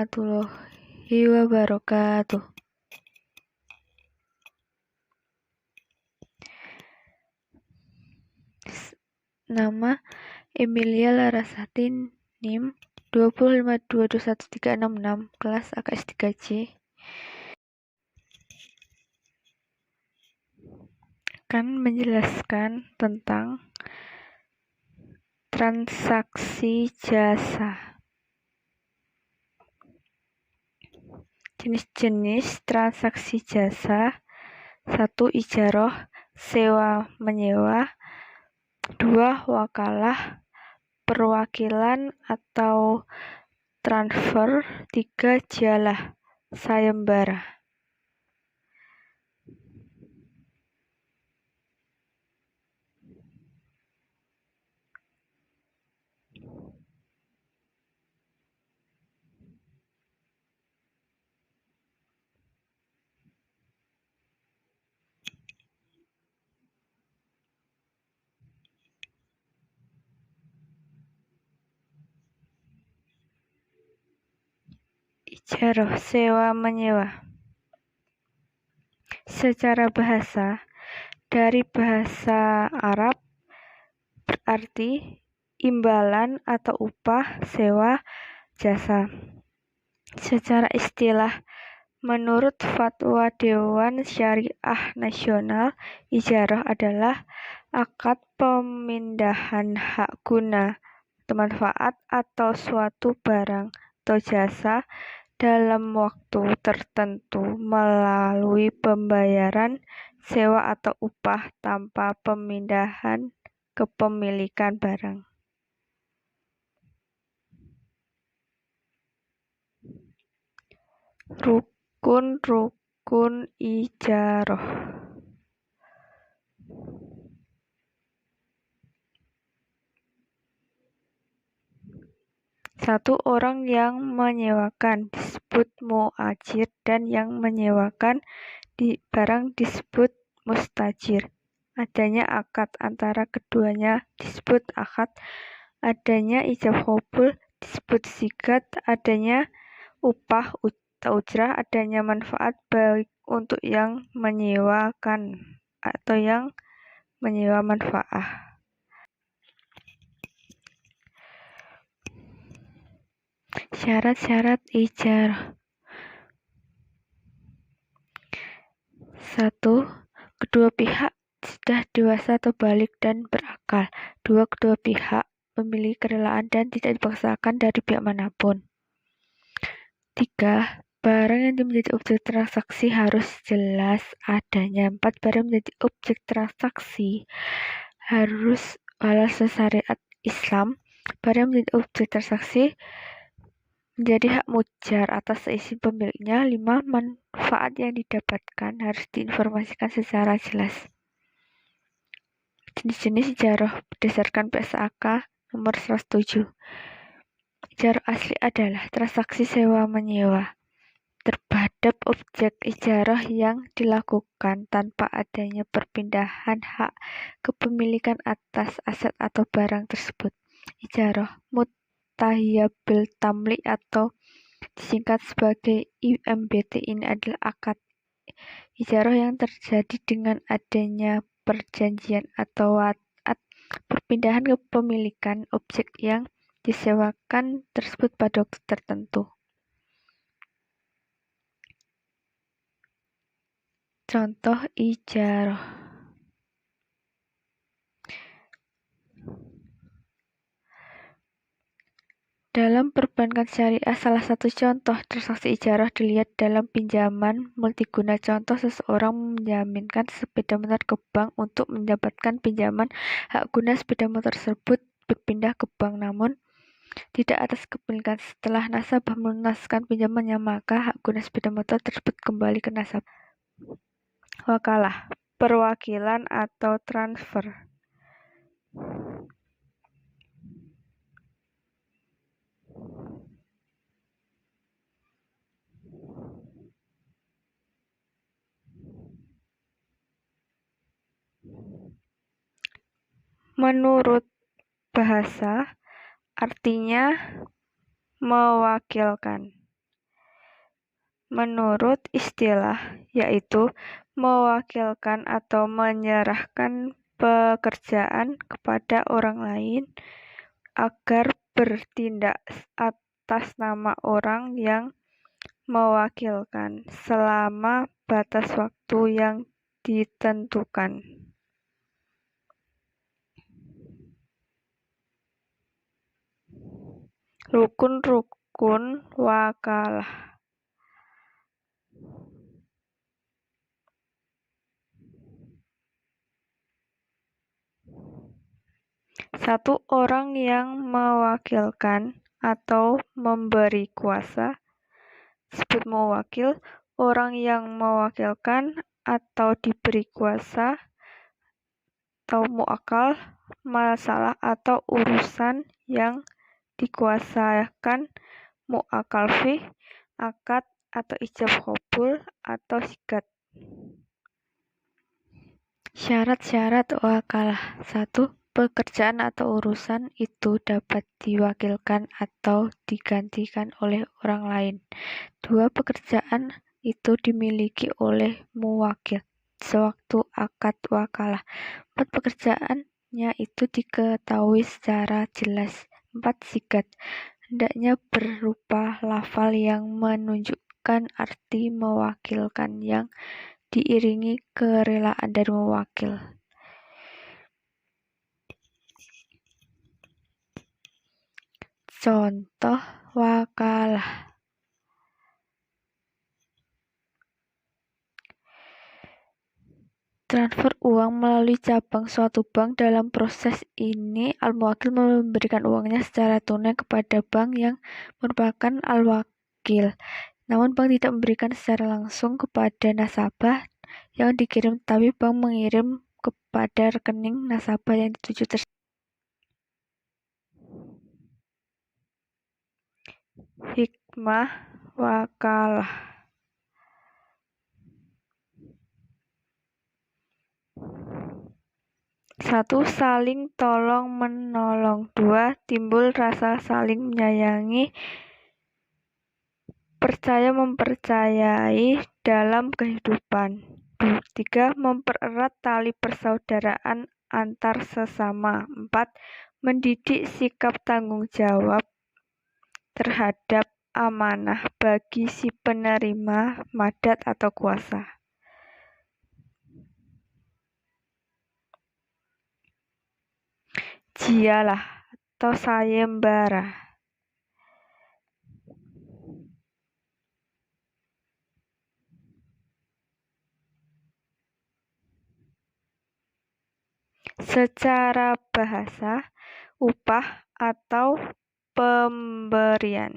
warahmatullahi wabarakatuh. Nama Emilia Larasati, NIM 252213666, kelas AKS 3C. Akan menjelaskan tentang transaksi jasa. Jenis-jenis transaksi jasa: 1. Ijaroh, sewa menyewa. 2. Wakalah, perwakilan atau transfer. 3. Jalah, sayembara. Ijaroh, sewa menyewa. Secara bahasa, dari bahasa Arab berarti imbalan atau upah sewa jasa. Secara istilah, menurut Fatwa Dewan Syariah Nasional, ijaroh adalah akad pemindahan hak guna atau manfaat atau suatu barang atau jasa dalam waktu tertentu melalui pembayaran sewa atau upah tanpa pemindahan kepemilikan barang. Rukun ijaroh. 1. Orang yang menyewakan disebut mu'ajir dan yang menyewakan barang disebut mustajir. Adanya akad antara keduanya disebut akad. Adanya ijab qabul disebut sigat. Adanya upah atau ujrah, adanya manfaat baik untuk yang menyewakan atau yang menyewa manfaat. Syarat-syarat ijarah. 1. Kedua pihak sudah dewasa atau baligh dan berakal. 2. Kedua pihak memiliki kerelaan dan tidak dipaksakan dari pihak manapun. 3. Barang yang menjadi objek transaksi harus jelas adanya. 4. Barang menjadi objek transaksi harus halal syariat Islam. Barang menjadi objek transaksi menjadi hak mujar atas seizin pemiliknya. 5. Manfaat yang didapatkan harus diinformasikan secara jelas. Jenis-jenis ijaroh berdasarkan PSAK nomor 107. Ijaroh asli adalah transaksi sewa menyewa terhadap objek ijaroh yang dilakukan tanpa adanya perpindahan hak kepemilikan atas aset atau barang tersebut. Ijaroh mutahiyah bil tamlik atau disingkat sebagai IMBT ini adalah akad ijaroh yang terjadi dengan adanya perjanjian atau wa'ad perpindahan kepemilikan objek yang disewakan tersebut pada waktu tertentu. Contoh ijaroh. Dalam perbankan syariah, salah satu contoh transaksi ijaroh dilihat dalam pinjaman multiguna. Contoh, seseorang menjaminkan sepeda motor ke bank untuk mendapatkan pinjaman. Hak guna sepeda motor tersebut berpindah ke bank, namun tidak atas kepemilikan. Setelah nasabah melunaskan pinjamannya, maka hak guna sepeda motor tersebut kembali ke nasabah. Wakalah, perwakilan atau transfer. Menurut bahasa, artinya mewakilkan. menurut istilah, yaitu mewakilkan atau menyerahkan pekerjaan kepada orang lain agar bertindak atas nama orang yang mewakilkan selama batas waktu yang ditentukan. Rukun-rukun wakalah. Satu, orang yang mewakilkan atau memberi kuasa disebut mewakil. Orang yang mewakilkan atau diberi kuasa atau muakal, masalah atau urusan yang dikuasakan, muakal fih, akad atau ijab qabul atau sigat. Syarat-syarat wakalah. 1. Pekerjaan atau urusan itu dapat diwakilkan atau digantikan oleh orang lain. 2. Pekerjaan itu dimiliki oleh muwakil sewaktu akad wakalah. 4. Pekerjaannya itu diketahui secara jelas. 4. Sigat. Hendaknya berupa lafal yang menunjukkan arti mewakilkan yang diiringi kerelaan dari mewakil. Contoh wakalah. Transfer uang melalui cabang suatu bank. Dalam proses ini, al-muwakil memberikan uangnya secara tunai kepada bank yang merupakan al-wakil. Namun bank tidak memberikan secara langsung kepada nasabah yang dikirim, tapi bank mengirim kepada rekening nasabah yang dituju tersebut. Hikmah wakalah. Satu, saling tolong menolong. 2, timbul rasa saling menyayangi, percaya mempercayai dalam kehidupan. 3, mempererat tali persaudaraan antar sesama. 4, mendidik sikap tanggung jawab terhadap amanah bagi si penerima madat atau kuasa. Jialah atau sayembara. Secara bahasa, upah atau pemberian.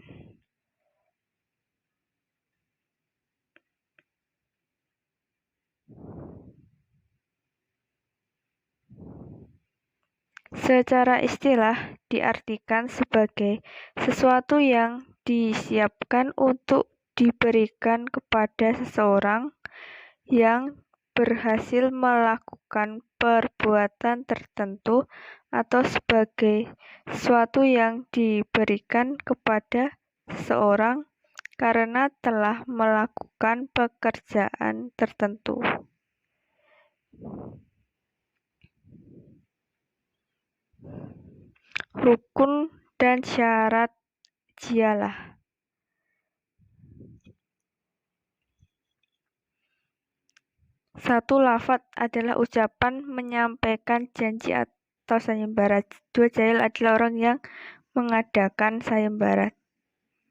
Secara istilah diartikan sebagai sesuatu yang disiapkan untuk diberikan kepada seseorang yang berhasil melakukan perbuatan tertentu, atau sebagai sesuatu yang diberikan kepada seseorang karena telah melakukan pekerjaan tertentu. Rukun dan syarat jialah. Satu, lafadz adalah ucapan menyampaikan janji atau sayembara. 2, jail adalah orang yang mengadakan sayembara.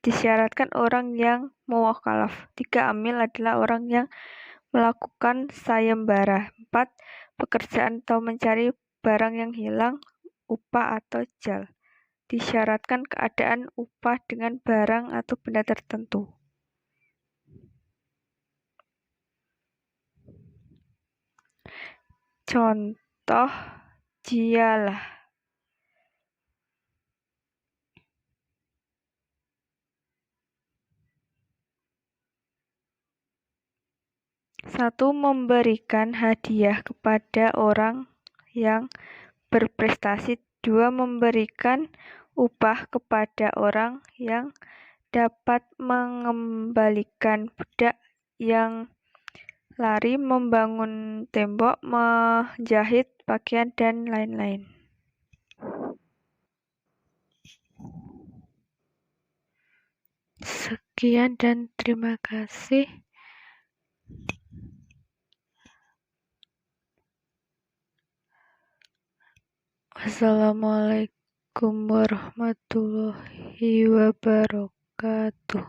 Disyaratkan orang yang muwakkalaf. 3, amil adalah orang yang melakukan sayembara. 4, pekerjaan atau mencari barang yang hilang, upah atau jal. Disyaratkan keadaan upah dengan barang atau benda tertentu. Contoh jialah. 1, memberikan hadiah kepada orang yang berprestasi. 2, memberikan upah kepada orang yang dapat mengembalikan budak yang lari, membangun tembok, menjahit pakaian, dan lain-lain. Sekian dan terima kasih. Wassalamualaikum warahmatullahi wabarakatuh.